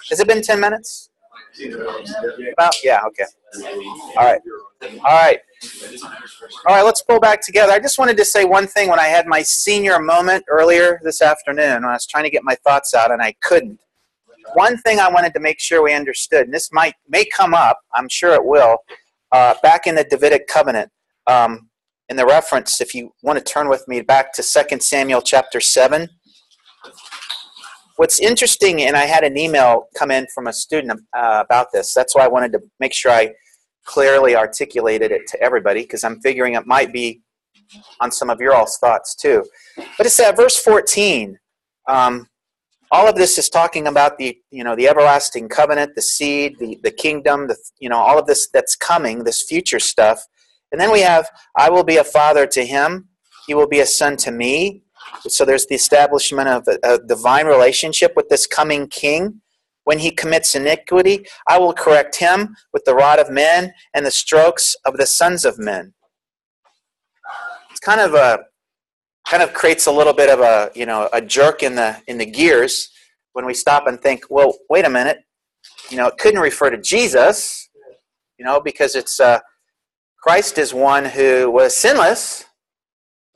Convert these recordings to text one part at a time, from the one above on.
Has it been 10 minutes? About? Yeah, okay. All right. All right, let's pull back together. I just wanted to say one thing when I had my senior moment earlier this afternoon when I was trying to get my thoughts out and I couldn't. One thing I wanted to make sure we understood, and this may come up, I'm sure it will, back in the Davidic covenant, in the reference, if you want to turn with me back to 2 Samuel chapter 7. What's interesting, and I had an email come in from a student about this. That's why I wanted to make sure I clearly articulated it to everybody, because I'm figuring it might be on some of your all's thoughts too. But it's at verse 14. All of this is talking about the everlasting covenant, the seed, the kingdom, all of this that's coming, this future stuff. And then we have, I will be a father to him, he will be a son to me. So there's the establishment of a divine relationship with this coming king. When he commits iniquity, I will correct him with the rod of men and the strokes of the sons of men. It's kind of creates a little bit of a jerk in the gears when we stop and think, well, wait a minute, it couldn't refer to Jesus, because it's Christ is one who was sinless.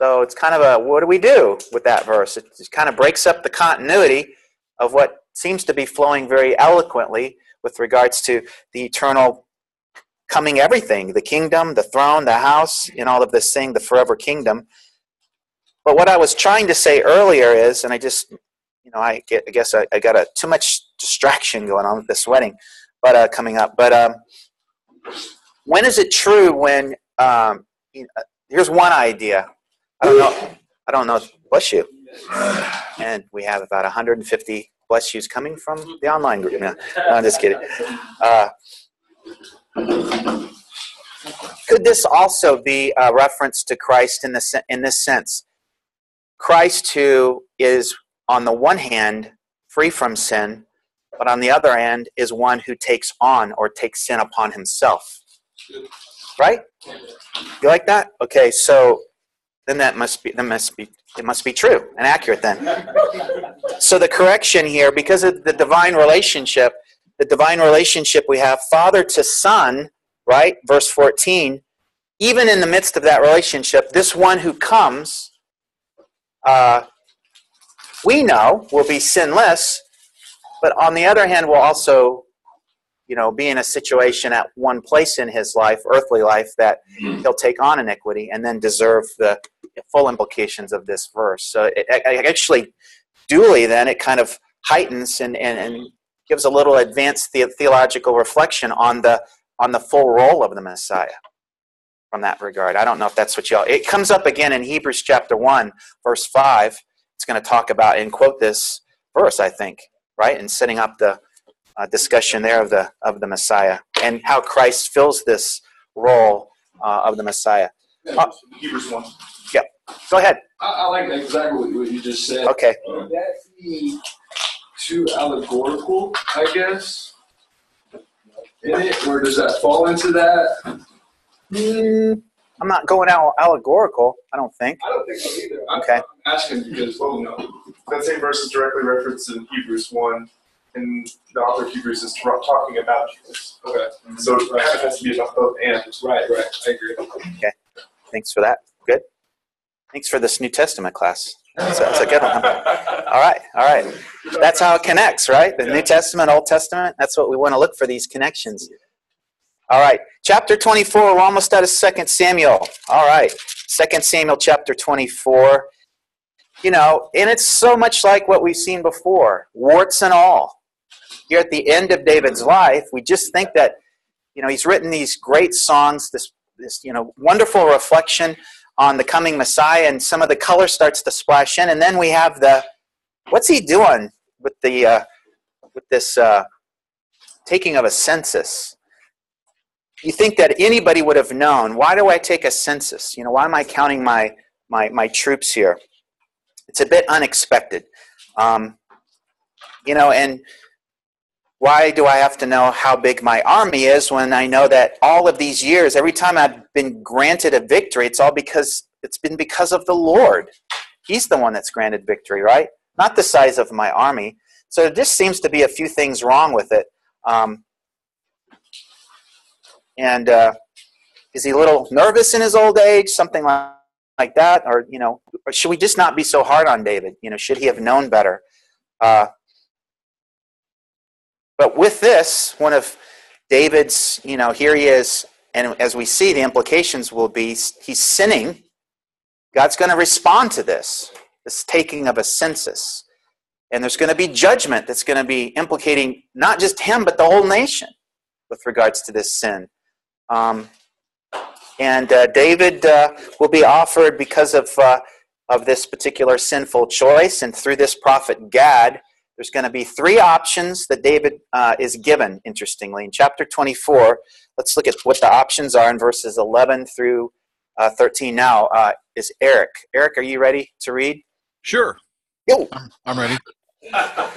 So it's kind of what do we do with that verse? It just kind of breaks up the continuity of what seems to be flowing very eloquently with regards to the eternal coming everything, the kingdom, the throne, the house, and all of this thing, the forever kingdom. But what I was trying to say earlier is, and I just, I guess I got too much distraction going on with this wedding, but coming up. But when is it true when, here's one idea. I don't know, bless you. And we have about 150 bless yous coming from the online group. No, I'm just kidding. Could this also be a reference to Christ in this sense? Christ who is, on the one hand, free from sin, but on the other hand, is one who takes on or takes sin upon himself. Right? You like that? Okay, so then it must be true and accurate then. So the correction here, because of the divine relationship we have, father to son, right? Verse 14, even in the midst of that relationship, this one who comes, we know will be sinless, but on the other hand will also, be in a situation at one place in his life, earthly life, that he'll take on iniquity and then deserve the full implications of this verse. So it actually, duly then, it kind of heightens and gives a little advanced theological reflection on the full role of the Messiah from that regard. I don't know if that's what it comes up again in Hebrews chapter 1, verse 5. It's going to talk about and quote this verse, I think, right? And setting up the discussion there of the Messiah and how Christ fills this role of the Messiah. Hebrews 1. Yeah, go ahead. I like exactly what you just said. Okay. Would that be too allegorical, I guess, in it? Or does that fall into that? I'm not going allegorical, I don't think. I don't think so either. Okay. I'm asking because, that same verse is directly referenced in Hebrews 1, and the author of Hebrews is talking about Jesus. Okay. So it kind of has to be about both and. Right. I agree. Okay. Thanks for that. Good. Thanks for this New Testament class. That's a good one. All right. That's how it connects, right? The New Testament, Old Testament, that's what we want to look for, these connections. All right. Chapter 24, we're almost out of 2 Samuel. All right. 2 Samuel chapter 24. And it's so much like what we've seen before, warts and all. Here at the end of David's life, we just think that, he's written these great songs, this wonderful reflection on the coming Messiah, and some of the color starts to splash in, and then we have what's he doing with this taking of a census? You think that anybody would have known, why do I take a census? Why am I counting my troops here? It's a bit unexpected. And why do I have to know how big my army is when I know that all of these years, every time I've been granted a victory, it's been because of the Lord. He's the one that's granted victory, right? Not the size of my army. So there just seems to be a few things wrong with it. Is he a little nervous in his old age, something like that? Or, or should we just not be so hard on David? Should he have known better? But with this, one of David's, here he is, and as we see, the implications will be he's sinning. God's going to respond to this taking of a census. And there's going to be judgment that's going to be implicating not just him, but the whole nation with regards to this sin. David will be offered because of this particular sinful choice. And through this prophet Gad, there's going to be three options that David is given, interestingly. In chapter 24, let's look at what the options are in verses 11 through 13 now. Is Eric. Eric, are you ready to read? Sure. Yo. I'm ready.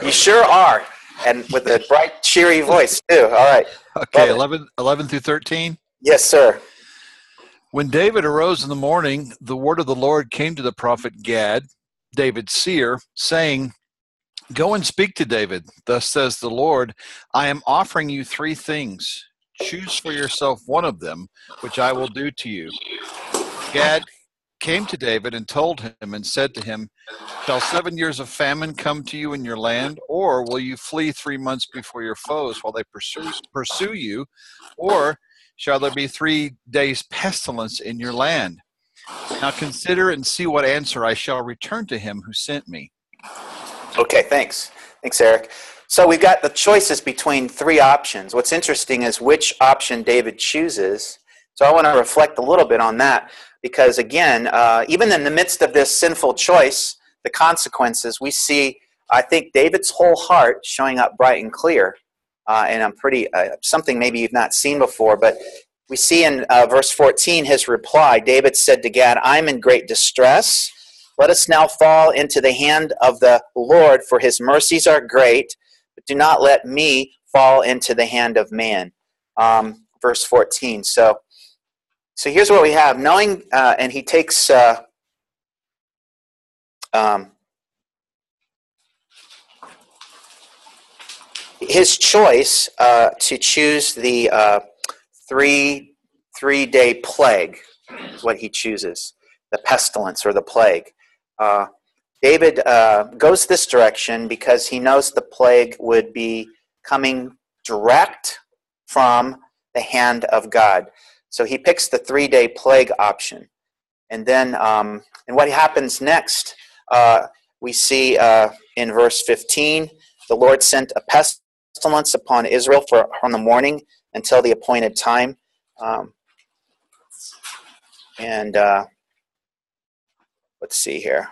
You sure are. And with a bright, cheery voice, too. All right. Okay, 11 through 13? Yes, sir. When David arose in the morning, the word of the Lord came to the prophet Gad, David's seer, saying, "Go and speak to David. Thus says the Lord, I am offering you three things. Choose for yourself one of them, which I will do to you." Gad came to David and told him and said to him, "Shall 7 years of famine come to you in your land? Or will you flee 3 months before your foes while they pursue you? Or shall there be 3 days pestilence in your land? Now consider and see what answer I shall return to him who sent me." Okay, thanks. Thanks, Eric. So we've got the choices between three options. What's interesting is which option David chooses. So I want to reflect a little bit on that because, again, even in the midst of this sinful choice, the consequences, we see, I think, David's whole heart showing up bright and clear. And I'm pretty, something maybe you've not seen before, but we see in verse 14 his reply. David said to Gad, "I'm in great distress. Let us now fall into the hand of the Lord, for his mercies are great, but do not let me fall into the hand of man." Verse 14. So here's what we have. Knowing, and he takes his choice to choose the three-day plague is what he chooses, the pestilence or the plague. David goes this direction because he knows the plague would be coming direct from the hand of God. So he picks the 3-day plague option. And then and what happens next, we see in verse 15, the Lord sent a pestilence upon Israel from the morning until the appointed time. Let's see here.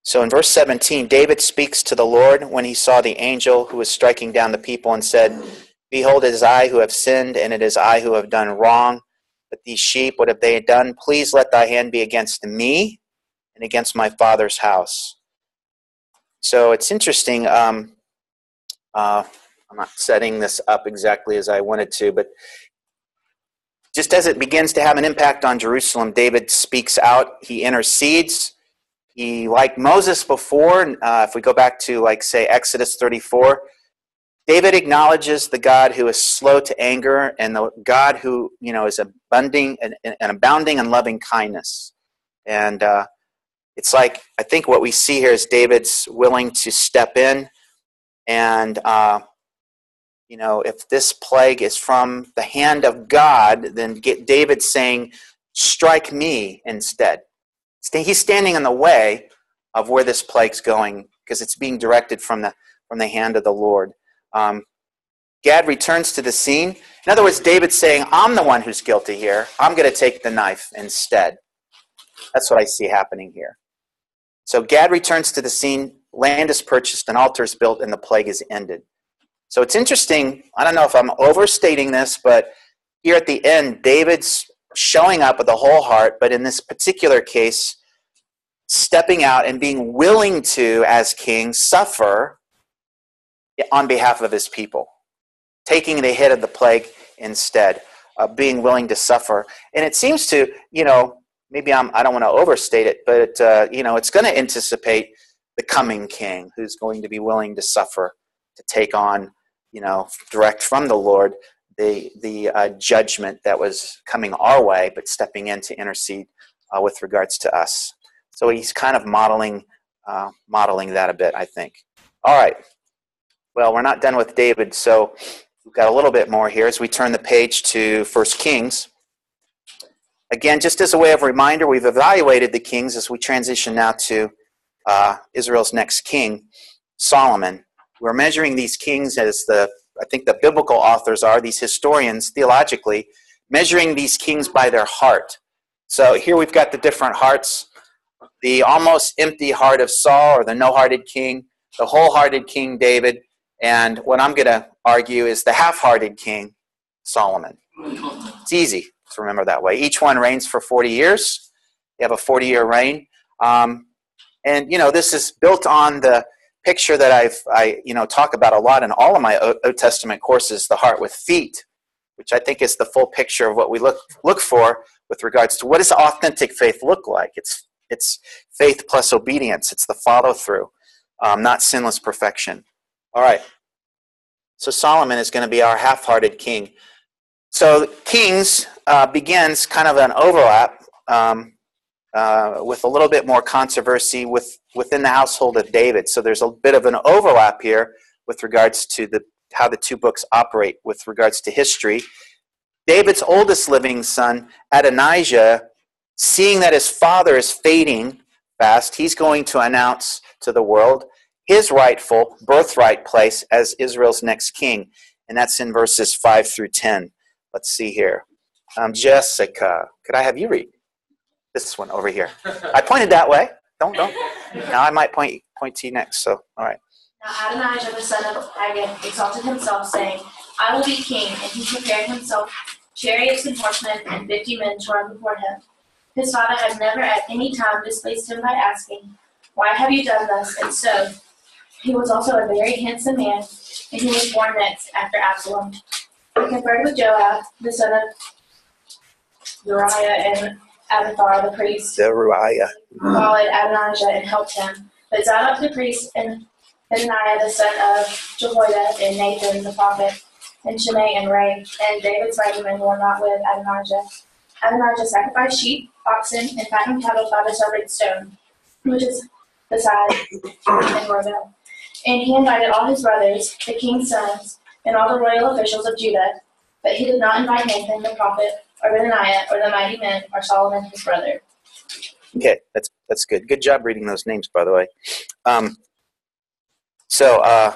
So in verse 17, David speaks to the Lord when he saw the angel who was striking down the people and said, "Behold, it is I who have sinned, and it is I who have done wrong. But these sheep, what have they done? Please let thy hand be against me and against my father's house." So it's interesting. I'm not setting this up exactly as I wanted to, but just as it begins to have an impact on Jerusalem, David speaks out. He intercedes. He, like Moses before, if we go back to, like, say, Exodus 34, David acknowledges the God who is slow to anger and the God who, is abounding in loving kindness. And it's like, I think what we see here is David's willing to step in and, if this plague is from the hand of God, then get David saying, "Strike me instead." He's standing in the way of where this plague's going because it's being directed from the hand of the Lord. Gad returns to the scene. In other words, David's saying, "I'm the one who's guilty here. I'm going to take the knife instead." That's what I see happening here. So Gad returns to the scene. Land is purchased, an altar is built, and the plague is ended. So it's interesting. I don't know if I'm overstating this, but here at the end, David's showing up with a whole heart, but in this particular case, stepping out and being willing to, as king, suffer on behalf of his people, taking the hit of the plague instead, being willing to suffer. And it seems to, maybe I don't want to overstate it, but it's going to anticipate the coming king who's going to be willing to suffer to take on, direct from the Lord, the judgment that was coming our way, but stepping in to intercede with regards to us. So he's kind of modeling that a bit, I think. All right. Well, we're not done with David, so we've got a little bit more here as we turn the page to 1 Kings. Again, just as a way of reminder, we've evaluated the kings as we transition now to Israel's next king, Solomon. We're measuring these kings as I think the biblical authors are, these historians, theologically, measuring these kings by their heart. So here we've got the different hearts. The almost empty heart of Saul, or the no-hearted king, the wholehearted King David, and what I'm going to argue is the half-hearted king, Solomon. It's easy to remember that way. Each one reigns for 40 years. They have a 40-year reign. And, this is built on the picture that I talk about a lot in all of my Old Testament courses, the heart with feet, which I think is the full picture of what we look for with regards to what does authentic faith look like. It's faith plus obedience. It's the follow-through, not sinless perfection. All right. So Solomon is going to be our half-hearted king. So Kings begins kind of an overlap with a little bit more controversy within the household of David. So there's a bit of an overlap here with regards to how the two books operate with regards to history. David's oldest living son, Adonijah, seeing that his father is fading fast, he's going to announce to the world his rightful birthright place as Israel's next king. And that's in verses 5 through 10. Let's see here. Jessica, could I have you read this one over here? I pointed that way. Don't. Now I might point to you next. So, all right. Now Adonijah, the son of Haggith, exalted himself, saying, I will be king, and he prepared himself chariots and horsemen, and 50 men to run before him. His father had never at any time displeased him by asking, Why have you done thus? And so, he was also a very handsome man, and he was born next after Absalom. He conferred with Joab, the son of Uriah, and Abiathar the priest, followed Adonijah and helped him. But Zadok the priest, and Benaiah the son of Jehoiada, and Nathan the prophet, and Shimei and Ray, and David's mighty men were not with Adonijah. Adonijah sacrificed sheep, oxen, and fattened cattle by the serpent stone, which is beside Enrogel. And he invited all his brothers, the king's sons, and all the royal officials of Judah, but he did not invite Nathan the prophet, or Benaiah, or the mighty men, or Solomon his brother. Okay, that's good. Good job reading those names, by the way. So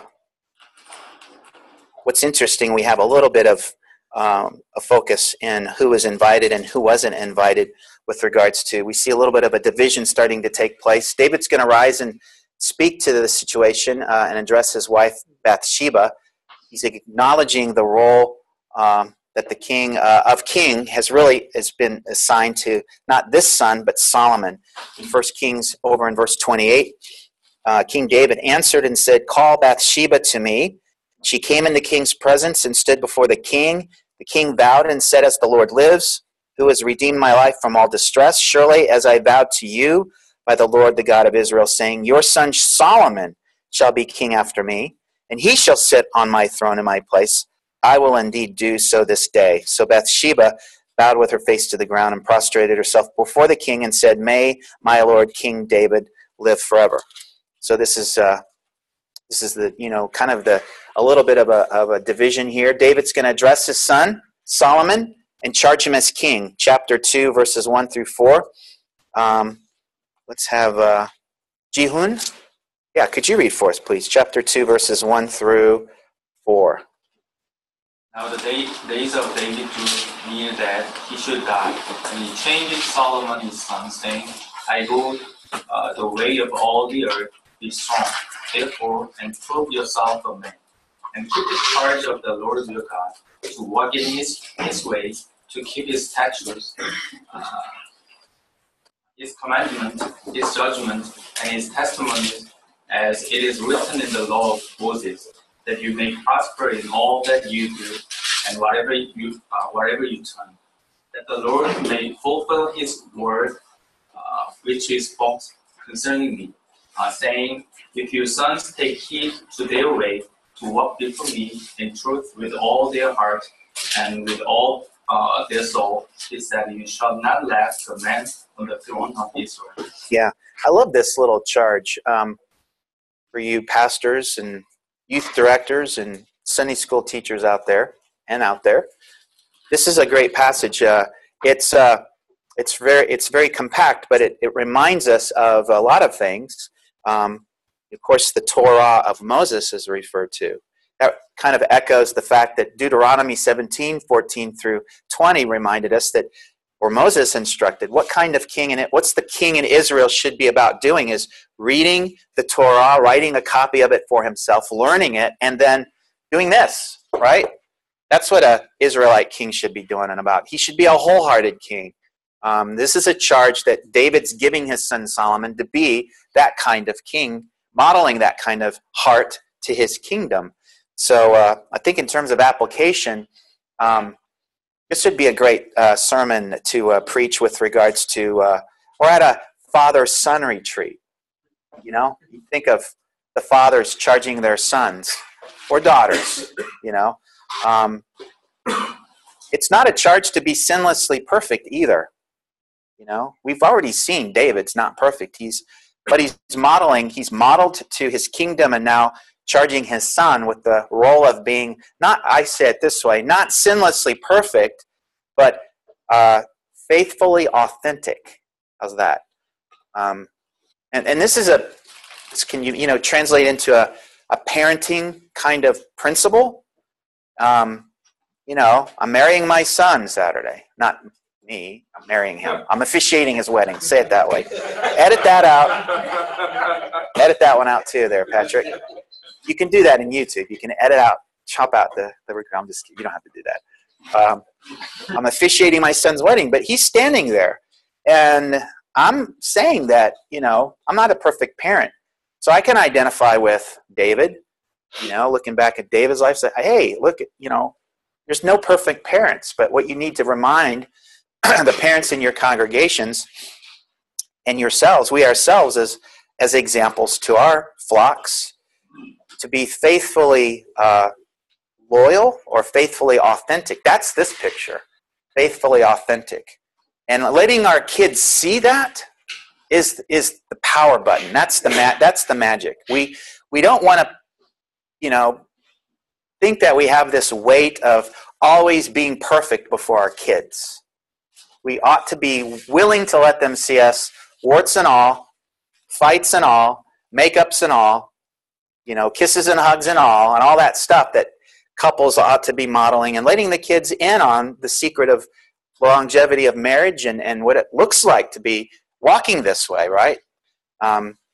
what's interesting, we have a little bit of a focus in who was invited and who wasn't invited with regards to, we see a little bit of a division starting to take place. David's going to rise and speak to the situation and address his wife Bathsheba. He's acknowledging the role that the king has been assigned to not this son but Solomon. In 1 Kings over in verse 28, King David answered and said, Call Bathsheba to me. She came in the king's presence and stood before the king. The king bowed and said, As the Lord lives, who has redeemed my life from all distress, surely as I vowed to you by the Lord, the God of Israel, saying, Your son Solomon shall be king after me, and he shall sit on my throne in my place. I will indeed do so this day. So Bathsheba bowed with her face to the ground and prostrated herself before the king and said, May my Lord King David live forever. So this is the kind of a little bit of a division here. David's going to address his son Solomon and charge him as king. Chapter 2, verses 1 through 4. Let's have Jihun. Yeah, could you read for us, please? Chapter 2, verses 1 through 4. Now the days of David drew near that he should die, and he changed Solomon his son, saying, I go the way of all the earth, be strong, therefore, and prove yourself a man, and keep the charge of the Lord your God, to walk in his ways, to keep his statutes, his commandment, his judgment, and his testimonies, as it is written in the law of Moses, that you may prosper in all that you do, and wherever you turn, that the Lord may fulfill his word, which he spoke concerning me, saying, If your sons take heed to their way, to walk before me in truth with all their heart and with all their soul. He said, you shall not lack the man on the throne of Israel. Yeah, I love this little charge for you pastors and youth directors and Sunday school teachers out there. This is a great passage. It's very compact, but it reminds us of a lot of things. Of course, the Torah of Moses is referred to. That kind of echoes the fact that Deuteronomy 17:14 through 20 reminded us that, or Moses instructed, what kind of king what's the king in Israel should be about doing is reading the Torah, writing a copy of it for himself, learning it, and then doing this, right? That's what an Israelite king should be doing and about. He should be a wholehearted king. This is a charge that David's giving his son Solomon to be that kind of king, modeling that kind of heart to his kingdom. So I think in terms of application, this would be a great sermon to preach with regards to, or at a father-son retreat. You know, you think of the fathers charging their sons or daughters, you know. It's not a charge to be sinlessly perfect either. You know, we've already seen David's not perfect. But he's modeled to his kingdom and now charging his son with the role of being, not, I say it this way, not sinlessly perfect, but faithfully authentic. How's that? And this can you translate into a parenting kind of principle. You know, I'm marrying my son Saturday. Not me, I'm marrying him. I'm officiating his wedding. Say it that way. Edit that out. Edit that one out too there, Patrick. You can do that in YouTube. You can chop out the I'm just kidding. You don't have to do that. I'm officiating my son's wedding, but he's standing there. And I'm saying that, you know, I'm not a perfect parent. So I can identify with David, you know, looking back at David's life, say, hey, look, you know, there's no perfect parents, but what you need to remind the parents in your congregations and yourselves, we ourselves as examples to our flocks, to be faithfully loyal or faithfully authentic. That's this picture, faithfully authentic. And letting our kids see that is the power button. That's the magic. We don't want to, you know, think that we have this weight of always being perfect before our kids. We ought to be willing to let them see us, warts and all, fights and all, makeups and all, you know, kisses and hugs and all that stuff that couples ought to be modeling and letting the kids in on the secret of longevity of marriage and what it looks like to be walking this way, right?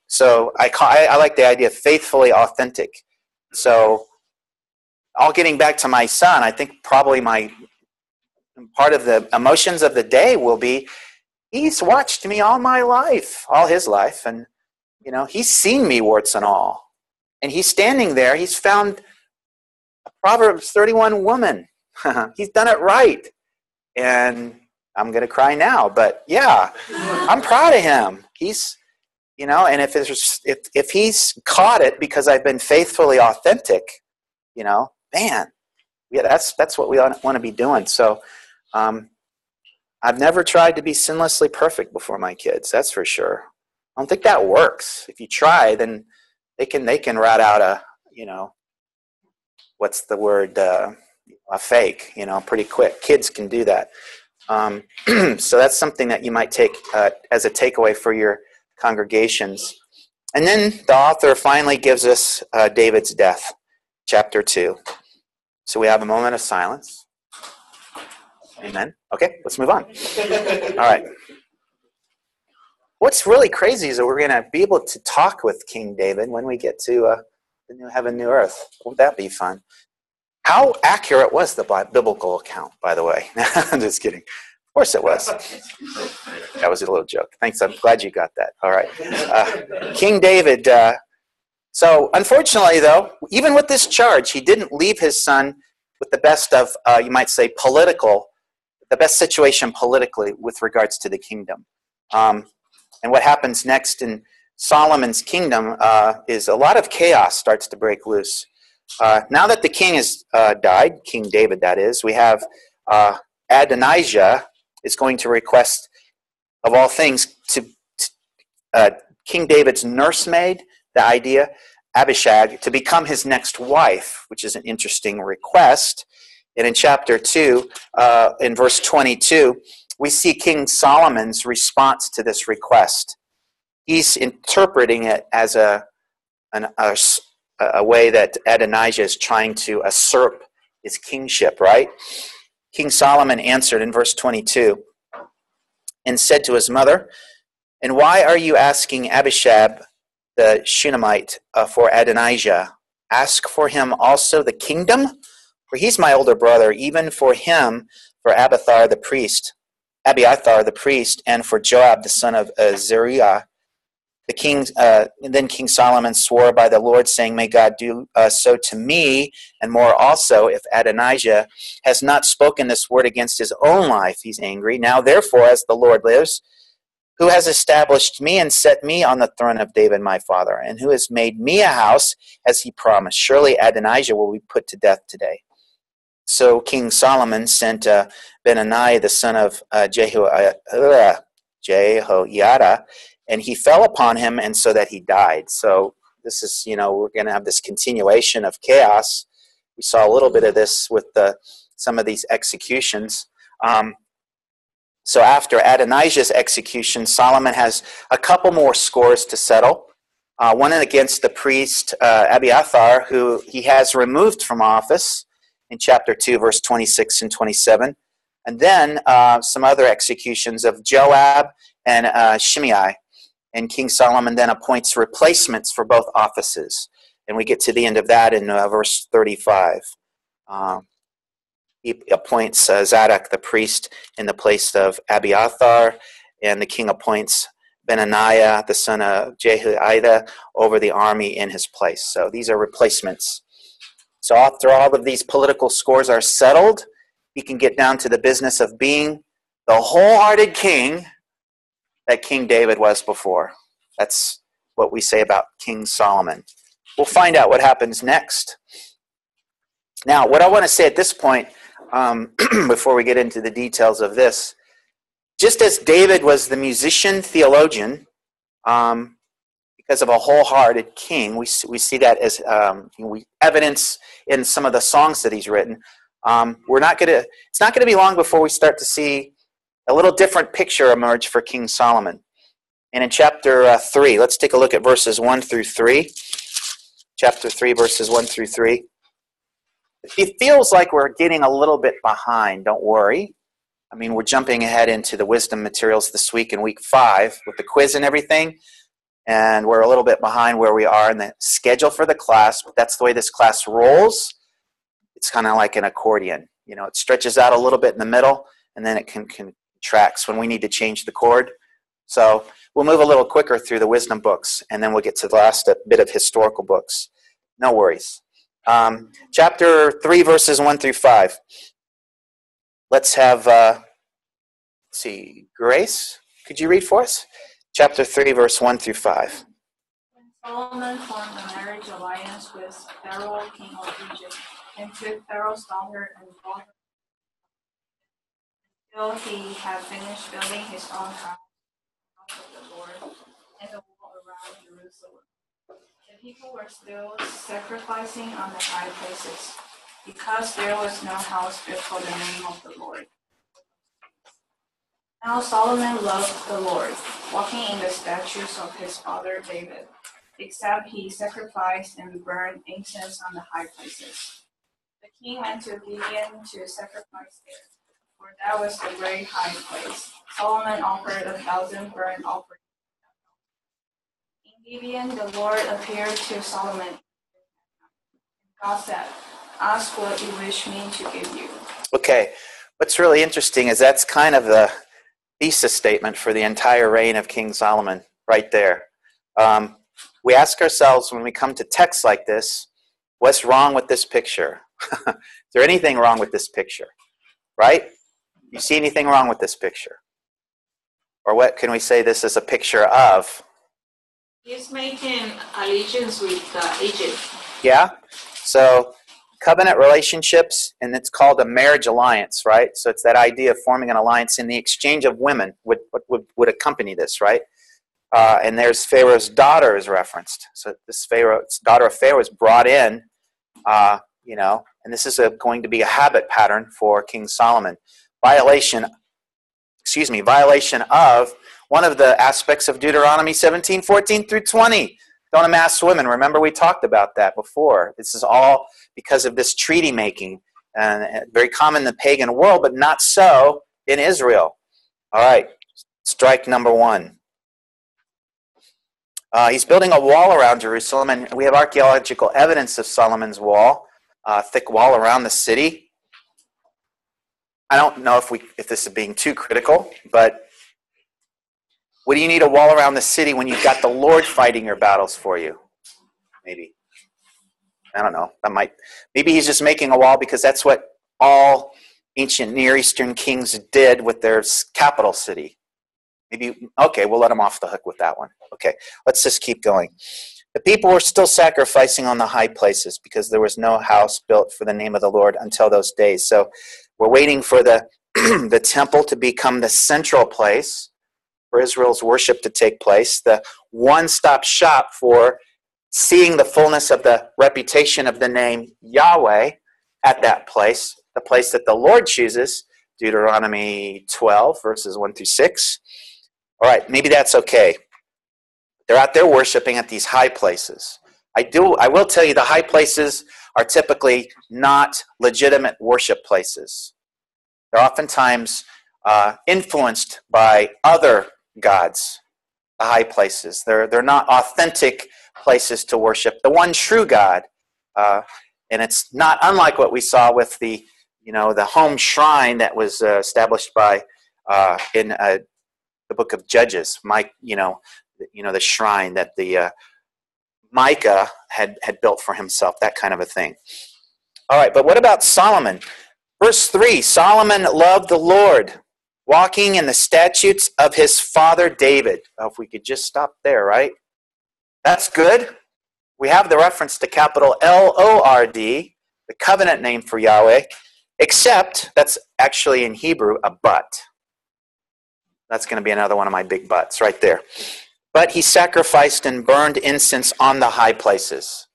So I like the idea of faithfully authentic. So all getting back to my son, I think probably part of the emotions of the day will be, he's watched me all my life, all his life, and you know, he's seen me warts and all. And he's standing there, he's found a Proverbs 31 woman. He's done it right. And I'm going to cry now, but yeah, I'm proud of him. He's, you know, and if he's caught it because I've been faithfully authentic, you know, man, yeah, that's what we want to be doing. So I've never tried to be sinlessly perfect before my kids. That's for sure. I don't think that works. If you try, then they can rat out a, you know, what's the word, a fake, you know, pretty quick. Kids can do that. So that's something that you might take as a takeaway for your congregations. And then the author finally gives us David's death, chapter 2. So we have a moment of silence. Amen. Okay, let's move on. All right. What's really crazy is that we're going to be able to talk with King David when we get to the new heaven, new earth. Won't that be fun? How accurate was the biblical account, by the way? I'm just kidding. Of course it was. That was a little joke. Thanks. I'm glad you got that. All right. King David. So unfortunately, though, even with this charge, he didn't leave his son with the best of, you might say, the best situation politically with regards to the kingdom. And what happens next in Solomon's kingdom is a lot of chaos starts to break loose. Now that the king has died, King David that is, we have Adonijah is going to request, of all things, to King David's nursemaid, the idea, Abishag, to become his next wife, which is an interesting request. And in chapter 2, in verse 22, we see King Solomon's response to this request. He's interpreting it as a way that Adonijah is trying to usurp his kingship, right? King Solomon answered in verse 22 and said to his mother, "And why are you asking Abishag the Shunammite for Adonijah? Ask for him also the kingdom? For he's my older brother, even for him, for Abiathar the priest, and for Joab the son of Zeruiah." Then King Solomon swore by the Lord, saying, "May God do so to me, and more also, if Adonijah has not spoken this word against his own life." He's angry. "Now therefore, as the Lord lives, who has established me and set me on the throne of David my father, and who has made me a house as he promised, surely Adonijah will be put to death today." So King Solomon sent Benaiah the son of Jehoiada, and he fell upon him, and so that he died. So this is, we're going to have this continuation of chaos. We saw a little bit of this with some of these executions. So after Adonijah's execution, Solomon has a couple more scores to settle. One against the priest Abiathar, who he has removed from office in chapter 2, verse 26 and 27. And then some other executions of Joab and Shimei. And King Solomon then appoints replacements for both offices. And we get to the end of that in verse 35. He appoints Zadok the priest in the place of Abiathar, and the king appoints Benaiah the son of Jehoiada over the army in his place. So these are replacements. So after all of these political scores are settled, he can get down to the business of being the wholehearted king that King David was before. That's what we say about King Solomon. We'll find out what happens next. Now, what I want to say at this point, before we get into the details of this, just as David was the musician theologian, because of a wholehearted king, we see that as evidence in some of the songs that he's written. It's not going to be long before we start to see a little different picture emerge for King Solomon. And in chapter 3, let's take a look at verses 1 through 3. Chapter 3, verses 1 through 3. It feels like we're getting a little bit behind. Don't worry. I mean, we're jumping ahead into the wisdom materials this week in week 5 with the quiz and everything. And we're a little bit behind where we are in the schedule for the class. But that's the way this class rolls. It's kind of like an accordion. It stretches out a little bit in the middle, and then it contracts when we need to change the chord. So we'll move a little quicker through the wisdom books, and then we'll get to the last bit of historical books. No worries. Chapter 3, verses 1 through 5. Let's have, Grace, could you read for us? Chapter 3, verse 1 through 5. When Solomon formed a marriage alliance with Pharaoh, king of Egypt, and took Pharaoh's daughter and brought her until he had finished building his own house of the Lord and the wall around Jerusalem. The people were still sacrificing on the high places, because there was no house built for the name of the Lord. Now Solomon loved the Lord, walking in the statutes of his father David, except he sacrificed and burned incense on the high places. The king went to Gibeon to sacrifice there, for that was the very high place. Solomon offered 1,000 burnt offerings. In Gibeon, the Lord appeared to Solomon. God said, "Ask what you wish me to give you." Okay, what's really interesting is that's kind of the thesis statement for the entire reign of King Solomon right there. We ask ourselves when we come to texts like this, what's wrong with this picture? Is there anything wrong with this picture? Right? You see anything wrong with this picture? Or what can we say this is a picture of? He's making allegiance with Egypt. Yeah? So covenant relationships, and it's called a marriage alliance, right? So it's that idea of forming an alliance, and the exchange of women would accompany this, right? And there's Pharaoh's daughter is referenced. So this daughter of Pharaoh is brought in, and this is going to be a habit pattern for King Solomon. Violation of one of the aspects of Deuteronomy 17:14 through 20. Don't amass women. Remember, we talked about that before. This is all because of this treaty making, and very common in the pagan world, but not so in Israel. All right, strike number 1. He's building a wall around Jerusalem, and we have archaeological evidence of Solomon's wall, thick wall around the city. I don't know if this is being too critical, but what do you need a wall around the city when you've got the Lord fighting your battles for you? Maybe. I don't know. Maybe he's just making a wall because that's what all ancient Near Eastern kings did with their capital city. Maybe, okay, we'll let him off the hook with that one. Okay, let's just keep going. The people were still sacrificing on the high places because there was no house built for the name of the Lord until those days. So we're waiting for the the temple to become the central place for Israel's worship to take place, the one-stop shop for seeing the fullness of the reputation of the name Yahweh at that place, the place that the Lord chooses, Deuteronomy 12, verses 1 through 6. All right, maybe that's okay. They're out there worshiping at these high places. I will tell you the high places are typically not legitimate worship places. They're oftentimes influenced by other gods, the high places. They're not authentic places to worship the one true God. And it's not unlike what we saw with the home shrine that was established by in the book of Judges. The shrine that the Micah had built for himself, that kind of a thing. All right, but what about Solomon? Verse 3, Solomon loved the Lord, walking in the statutes of his father David. Oh, if we could just stop there, right? That's good. We have the reference to capital L-O-R-D, the covenant name for Yahweh, except that's actually in Hebrew a but. That's going to be another one of my big buts right there. But he sacrificed and burned incense on the high places.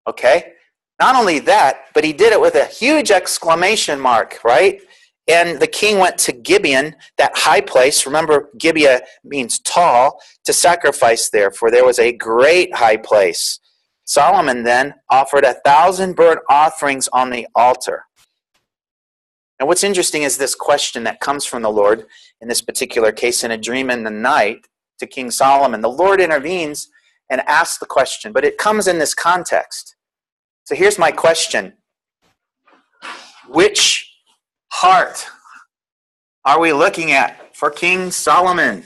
Okay? Not only that, but he did it with a huge exclamation mark, right? And the king went to Gibeon, that high place. Remember, Gibeah means tall, to sacrifice there, for there was a great high place. Solomon then offered 1,000 burnt offerings on the altar. And what's interesting is this question that comes from the Lord, in this particular case, in a dream in the night, to King Solomon. The Lord intervenes and asks the question, but it comes in this context. So here's my question. Which heart are we looking at for King Solomon?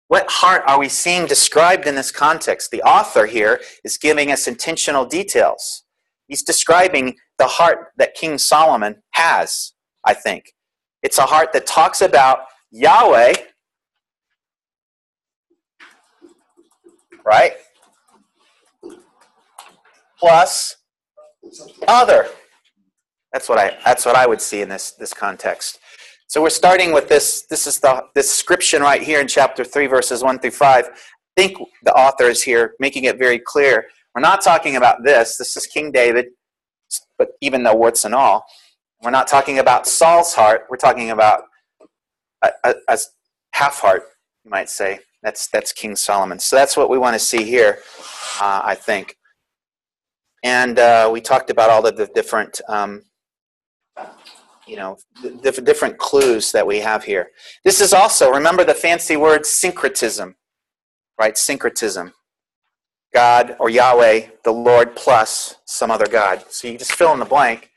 What heart are we seeing described in this context? The author here is giving us intentional details. He's describing the heart that King Solomon has, I think. It's a heart that talks about Yahweh, right? Plus other. That's what I would see in this context. So we're starting with this. This is this description right here in chapter 3, verses 1 through 5. I think the author is here making it very clear. We're not talking about this. This is King David, but even though warts and all, we're not talking about Saul's heart. We're talking about a half heart, you might say. That's King Solomon. So that's what we want to see here, I think. And we talked about all of the different, different clues that we have here. This is also, remember the fancy word syncretism, right? Syncretism. God or Yahweh, the Lord, plus some other God. So you just fill in the blank.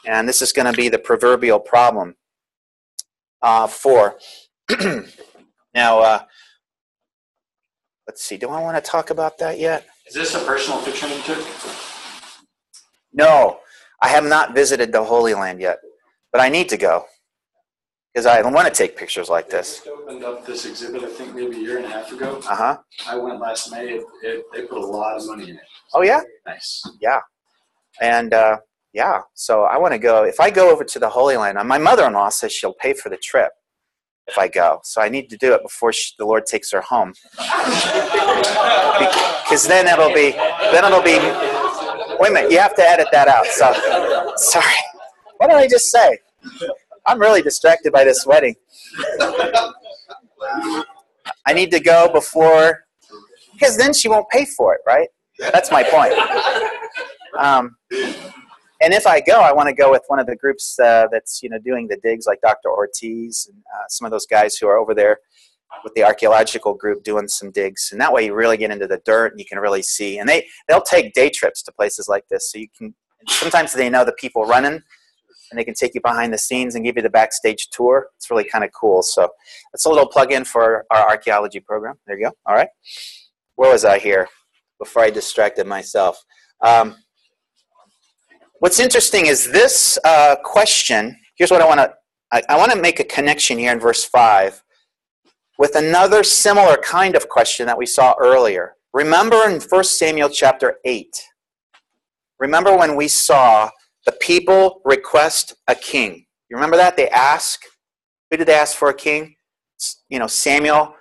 And this is going to be the proverbial problem. 4. Now, let's see. Do I want to talk about that yet? Is this a personal fiction you took? No, I have not visited the Holy Land yet, but I need to go. because I want to take pictures like They this. just opened up this exhibit, I think maybe a year and a half ago. Uh-huh. I went last May. They put a lot of money in it. Oh, yeah? Nice. Yeah. And, so I want to go. If I go over to the Holy Land, my mother-in-law says she'll pay for the trip if I go. So I need to do it before the Lord takes her home. Because then it'll be, wait a minute, you have to edit that out. So, sorry. What did I just say? I'm really distracted by this wedding. I need to go before, because then she won't pay for it, right? That's my point. And if I go, I want to go with one of the groups that's doing the digs, like Dr. Ortiz and some of those guys who are over there with the archaeological group doing some digs. And that way you really get into the dirt and you can really see. And they'll take day trips to places like this. So you can, sometimes they know the people running and they can take you behind the scenes and give you the backstage tour. It's really kind of cool. So that's a little plug-in for our archaeology program. There you go. All right. Where was I here before I distracted myself? What's interesting is this question. Here's what I want to make a connection here in verse 5 with another similar kind of question that we saw earlier. Remember in 1 Samuel chapter 8. Remember when we saw the people request a king. You remember that? They ask. Who did they ask for a king? Samuel.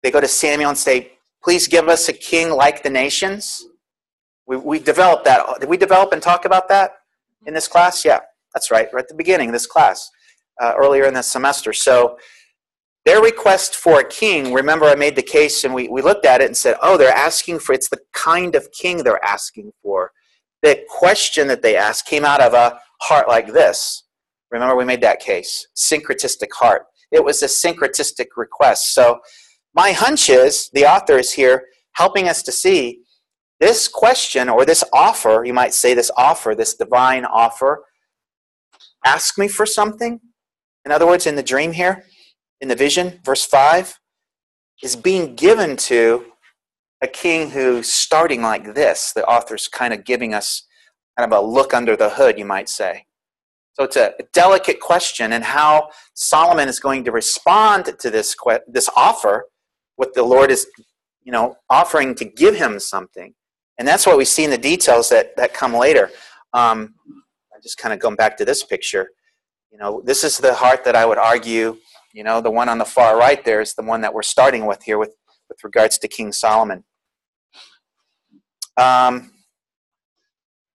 They go to Samuel and say, please give us a king like the nations. We developed that. Did we develop and talk about that in this class? Yeah, that's right at the beginning of this class, earlier in the semester. So their request for a king, remember I made the case and we looked at it and said, oh, they're asking for, it's the kind of king they're asking for. The question that they asked came out of a heart like this. Remember we made that case, syncretistic heart. It was a syncretistic request. So my hunch is, the author is here helping us to see this question, or this offer, you might say this offer, this divine offer, ask me for something. In other words, in the dream here, in the vision, verse 5, is being given to a king who's starting like this. The author's kind of giving us kind of a look under the hood, you might say. So it's a delicate question, and how Solomon is going to respond to this offer, what the Lord is, offering to give him something. And that's what we see in the details that come later. I just kind of going back to this picture. This is the heart that I would argue, the one on the far right there is the one that we're starting with here with regards to King Solomon.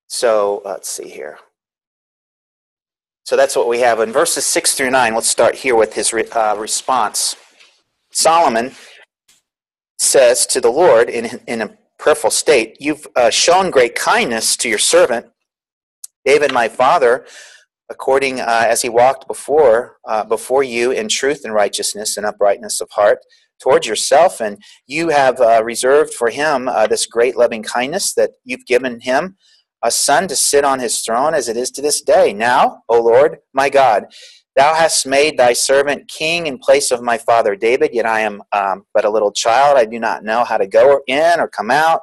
So let's see here. So that's what we have in verses 6 through 9. Let's start here with his response. Solomon says to the Lord in a prayerful state, you've shown great kindness to your servant, David my father, according as he walked before you in truth and righteousness and uprightness of heart towards yourself, and you have reserved for him this great loving kindness that you've given him a son to sit on his throne as it is to this day. Now, O Lord, my God, thou hast made thy servant king in place of my father David, yet I am but a little child. I do not know how to go in or come out.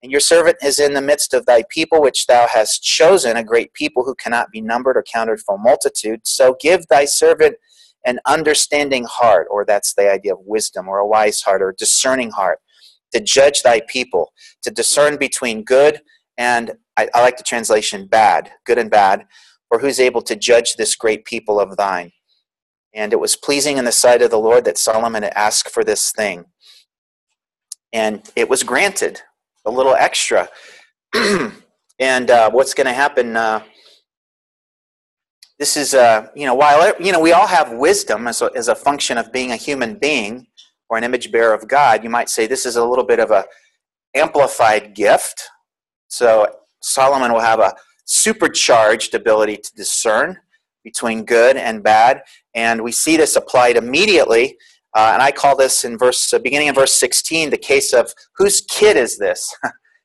And your servant is in the midst of thy people, which thou hast chosen, a great people who cannot be numbered or counted for multitude. So give thy servant an understanding heart, or that's the idea of wisdom, or a wise heart, or a discerning heart, to judge thy people, to discern between good and, I like the translation, bad, good and bad, for who's able to judge this great people of thine. And it was pleasing in the sight of the Lord that Solomon had asked for this thing. And it was granted, a little extra. And what's going to happen, this is, while, we all have wisdom as a function of being a human being or an image bearer of God, you might say this is a little bit of a amplified gift. So Solomon will have a supercharged ability to discern between good and bad, and we see this applied immediately. And I call this in beginning in verse 16, the case of whose kid is this?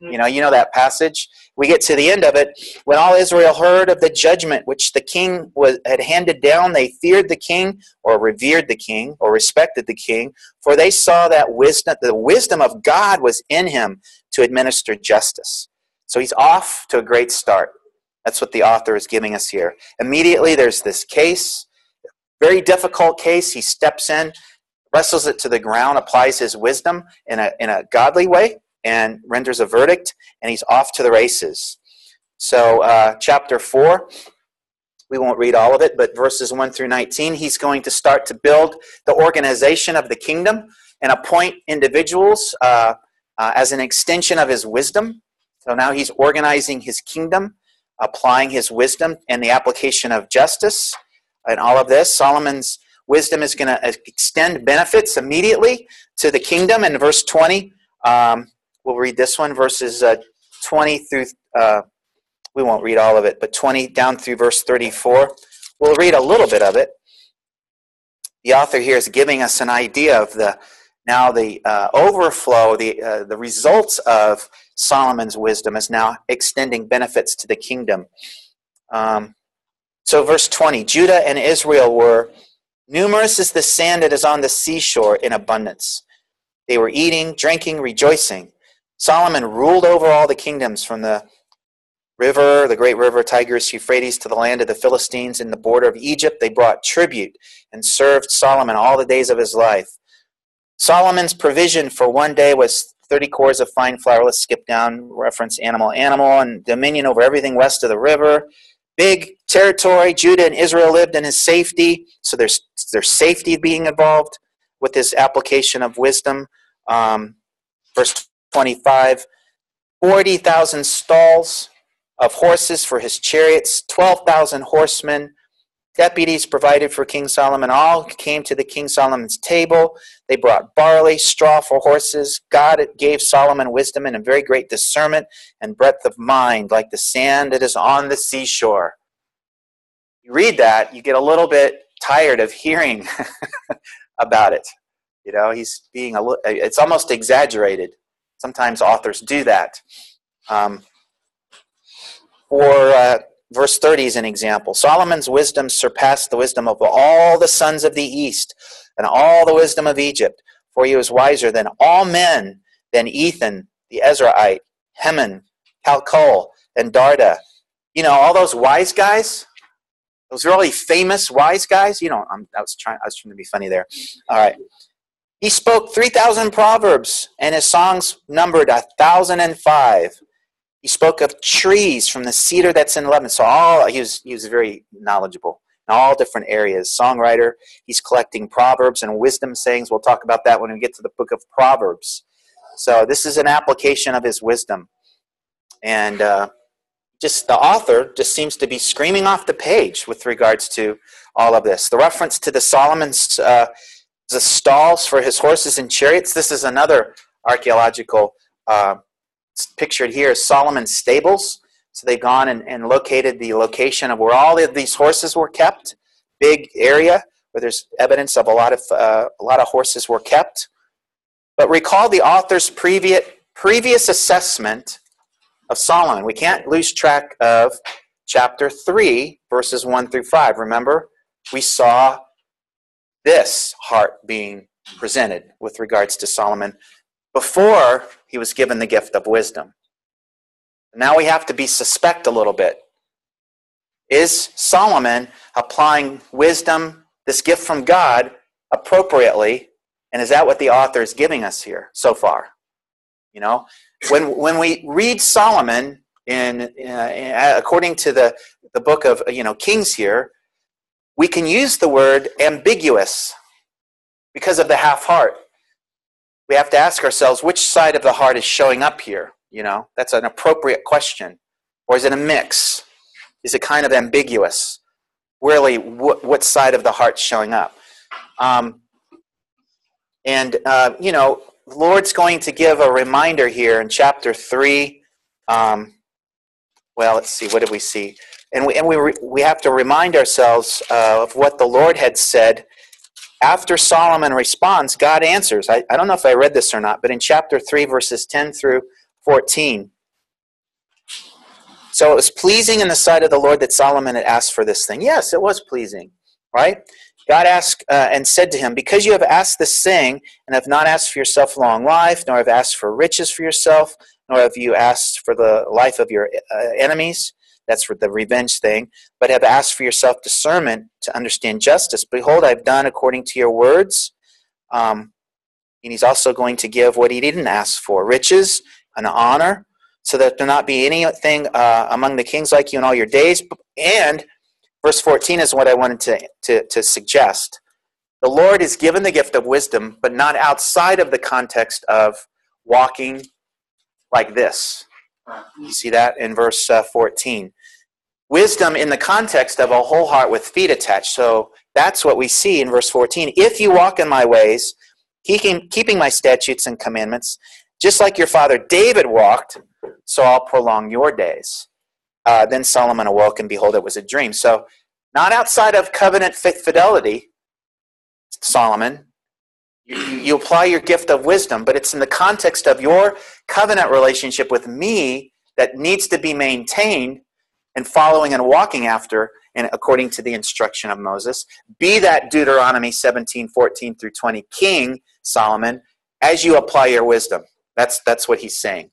You know that passage. We get to the end of it. When all Israel heard of the judgment which the king had handed down, they feared the king, or revered the king, or respected the king, for they saw that the wisdom of God was in him to administer justice. So he's off to a great start. That's what the author is giving us here. Immediately there's this case. very difficult case, he steps in, wrestles it to the ground, applies his wisdom in a godly way, and renders a verdict, and he's off to the races. So chapter 4, we won't read all of it, but verses 1 through 19, he's going to start to build the organization of the kingdom and appoint individuals as an extension of his wisdom. So now he's organizing his kingdom, applying his wisdom and the application of justice and all of this. Solomon's wisdom is going to extend benefits immediately to the kingdom. In verse 20, we'll read this one, verses 20 through, we won't read all of it, but 20 down through verse 34. We'll read a little bit of it. The author here is giving us an idea of the overflow, the results of Solomon's wisdom is now extending benefits to the kingdom. So verse 20, Judah and Israel were numerous as the sand that is on the seashore in abundance. They were eating, drinking, rejoicing. Solomon ruled over all the kingdoms from the river, the great river Tigris, Euphrates, to the land of the Philistines in the border of Egypt. They brought tribute and served Solomon all the days of his life. Solomon's provision for one day was 30 cores of fine flour. Let's skip down, reference animal, and dominion over everything west of the river. Big territory. Judah and Israel lived in his safety. So there's safety being involved with this application of wisdom. Verse 25, 40,000 stalls of horses for his chariots, 12,000 horsemen, deputies provided for King Solomon. All came to the King Solomon's table. They brought barley, straw for horses. God gave Solomon wisdom and a very great discernment and breadth of mind, like the sand that is on the seashore. You read that, you get a little bit tired of hearing about it. You know, he's being it's almost exaggerated. Sometimes authors do that. Verse 30 is an example. Solomon's wisdom surpassed the wisdom of all the sons of the east and all the wisdom of Egypt, for he was wiser than all men, than Ethan, the Ezraite, Heman, Calcol, and Darda. You know, all those wise guys, those really famous wise guys. You know, I was trying to be funny there. All right. He spoke 3,000 proverbs, and his songs numbered 1,005. He spoke of trees from the cedar that's in Lebanon. So he was very knowledgeable in all different areas. Songwriter, he's collecting proverbs and wisdom sayings. We'll talk about that when we get to the book of Proverbs. So this is an application of his wisdom. And just the author just seems to be screaming off the page with regards to all of this. The reference to the Solomon's the stalls for his horses and chariots. This is another archaeological pictured here is Solomon's stables. So they've gone and located the location of where all of these horses were kept. Big area where there's evidence of a lot of horses were kept. But recall the author's previous assessment of Solomon. We can't lose track of chapter 3, verses 1 through 5. Remember, we saw this heart being presented with regards to Solomon before he was given the gift of wisdom. Now we have to be suspect a little bit. Is Solomon applying wisdom, this gift from God, appropriately? And is that what the author is giving us here so far? You know, when we read Solomon according to the book of Kings here, we can use the word ambiguous because of the half heart. We have to ask ourselves, which side of the heart is showing up here? You know, that's an appropriate question. Or is it a mix? Is it kind of ambiguous? Really, what side of the heart's showing up? The Lord's going to give a reminder here in chapter 3. Let's see, what did we see? And we have to remind ourselves of what the Lord had said. After Solomon responds, God answers. I don't know if I read this or not, but in chapter 3, verses 10 through 14. So it was pleasing in the sight of the Lord that Solomon had asked for this thing. Yes, it was pleasing, right? God asked and said to him, because you have asked this thing and have not asked for yourself long life, nor have asked for riches for yourself, nor have you asked for the life of your enemies, That's for the revenge thing. But have asked for yourself discernment to understand justice. Behold, I've done according to your words. And he's also going to give what he didn't ask for, riches and honor, so that there not be anything among the kings like you in all your days. And verse 14 is what I wanted to suggest. The Lord is given the gift of wisdom, but not outside of the context of walking like this. You see that in verse 14. Wisdom in the context of a whole heart with feet attached. So that's what we see in verse 14. If you walk in my ways, keeping my statutes and commandments, just like your father David walked, so I'll prolong your days. Then Solomon awoke, and behold, it was a dream. So not outside of covenant fidelity, Solomon. You apply your gift of wisdom, but it's in the context of your covenant relationship with me that needs to be maintained and following and walking after, and according to the instruction of Moses. Be that Deuteronomy 17:14 through 20 king, Solomon, as you apply your wisdom. That's what he's saying.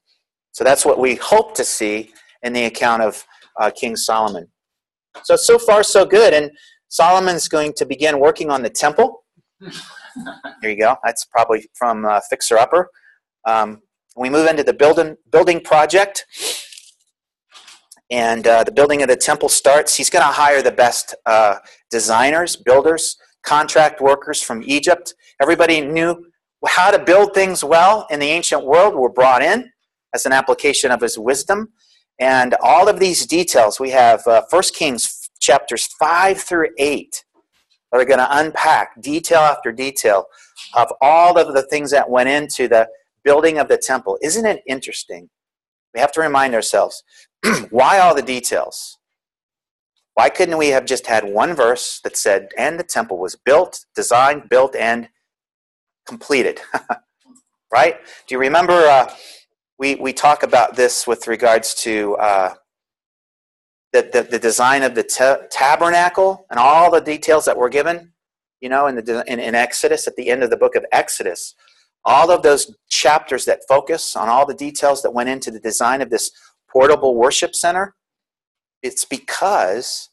So that's what we hope to see in the account of King Solomon. So far, so good. And Solomon's going to begin working on the temple. Here you go. That's probably from Fixer Upper. We move into the building project. And the building of the temple starts. He's going to hire the best designers, builders, contract workers from Egypt. Everybody knew how to build things well in the ancient world were brought in as an application of his wisdom. And all of these details, we have 1 Kings chapters 5 through 8 that are going to unpack detail after detail of all of the things that went into the building of the temple. Isn't it interesting? We have to remind ourselves, why all the details? Why couldn't we have just had one verse that said, and the temple was built, designed, built, and completed? Right? Do you remember we talk about this with regards to the design of the tabernacle and all the details that were given, in Exodus, at the end of the book of Exodus. All of those chapters that focus on all the details that went into the design of this portable worship center, it's because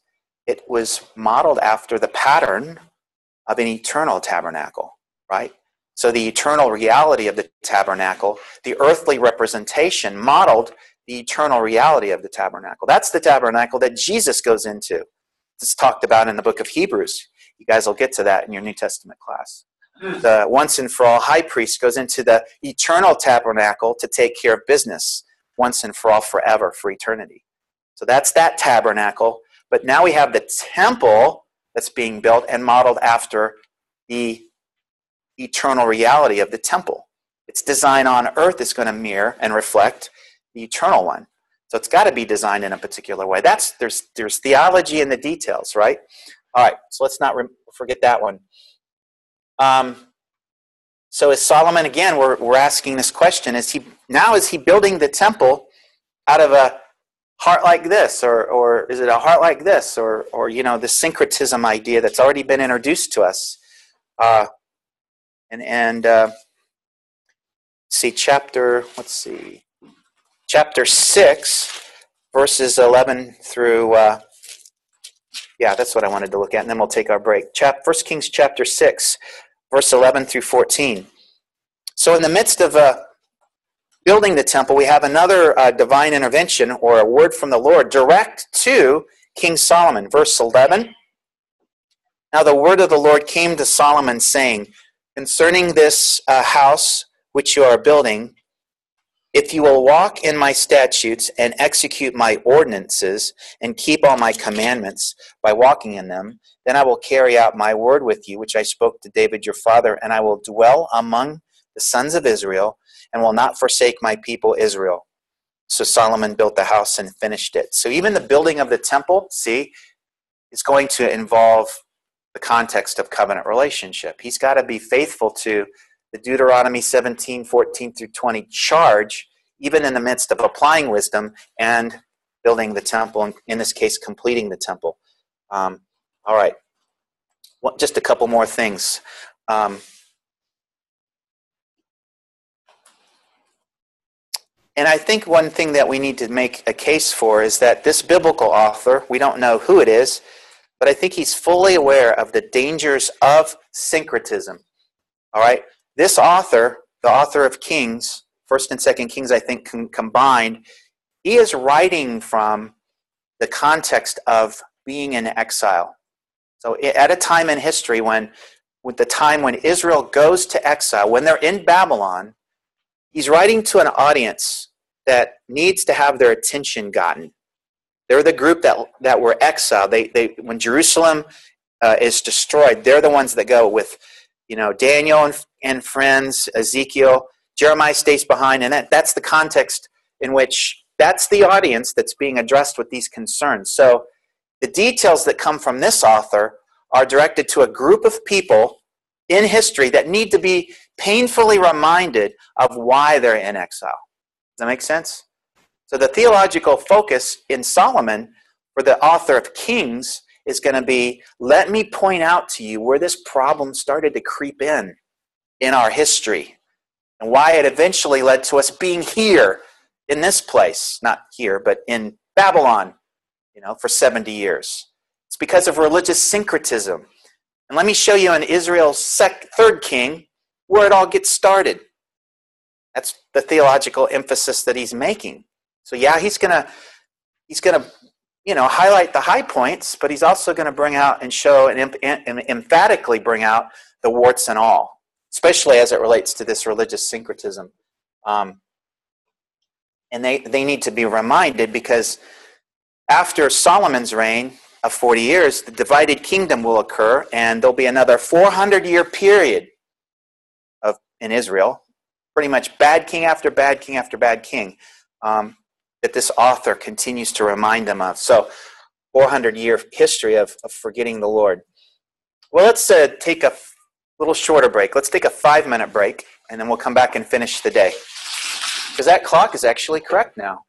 it was modeled after the pattern of an eternal tabernacle, right? So the eternal reality of the tabernacle, the earthly representation modeled the eternal reality of the tabernacle. That's the tabernacle that Jesus goes into. It's talked about in the book of Hebrews. You guys will get to that in your New Testament class. The once and for all high priest goes into the eternal tabernacle to take care of business once and for all, forever, for eternity. So that's that tabernacle. But now we have the temple that's being built and modeled after the eternal reality of the temple. Its design on earth is going to mirror and reflect the eternal one. So it's got to be designed in a particular way. There's theology in the details, right? All right, so let's not forget that one. So is Solomon, again, we're asking this question, is he building the temple out of a heart like this, or is it a heart like this, or the syncretism idea that's already been introduced to us? Chapter 6, verses 11 through, that's what I wanted to look at, and then we'll take our break. 1 Kings chapter 6, verse 11 through 14. So in the midst of building the temple, we have another divine intervention, or a word from the Lord, direct to King Solomon. Verse 11. Now the word of the Lord came to Solomon, saying, concerning this house which you are building, if you will walk in my statutes and execute my ordinances and keep all my commandments by walking in them, then I will carry out my word with you, which I spoke to David your father, and I will dwell among the sons of Israel and will not forsake my people Israel. So Solomon built the house and finished it. So even the building of the temple, is going to involve the context of covenant relationship. He's got to be faithful to the Deuteronomy 17:14 through 20 charge, even in the midst of applying wisdom and building the temple, and in this case, completing the temple. All right. Well, just a couple more things. And I think one thing that we need to make a case for is that this biblical author, we don't know who it is, but I think he's fully aware of the dangers of syncretism. All right? This author, the author of Kings, 1st and 2nd Kings, I think, combined, he is writing from the context of being in exile. So at a time in history with the time when Israel goes to exile, when they're in Babylon, he's writing to an audience that needs to have their attention gotten. They're the group that were exiled. They when Jerusalem is destroyed, they're the ones that go with, Daniel and friends, Ezekiel. Jeremiah stays behind, and that's the context in which that's the audience that's being addressed with these concerns. So the details that come from this author are directed to a group of people in history that need to be painfully reminded of why they're in exile. Does that make sense? So the theological focus in Solomon for the author of Kings is going to be, let me point out to you where this problem started to creep in our history and why it eventually led to us being here in this place, not here, but in Babylon, for 70 years. It's because of religious syncretism. And let me show you in Israel's 3rd king where it all gets started. That's the theological emphasis that he's making. So yeah, he's gonna highlight the high points, but he's also going to bring out and show and emphatically bring out the warts and all, especially as it relates to this religious syncretism. And they need to be reminded, because after Solomon's reign of 40 years, the divided kingdom will occur, and there'll be another 400-year period in Israel, pretty much bad king after bad king after bad king, that this author continues to remind them of. So 400-year history of forgetting the Lord. Well, let's take a little shorter break. Let's take a 5-minute break, and then we'll come back and finish the day. Because that clock is actually correct now.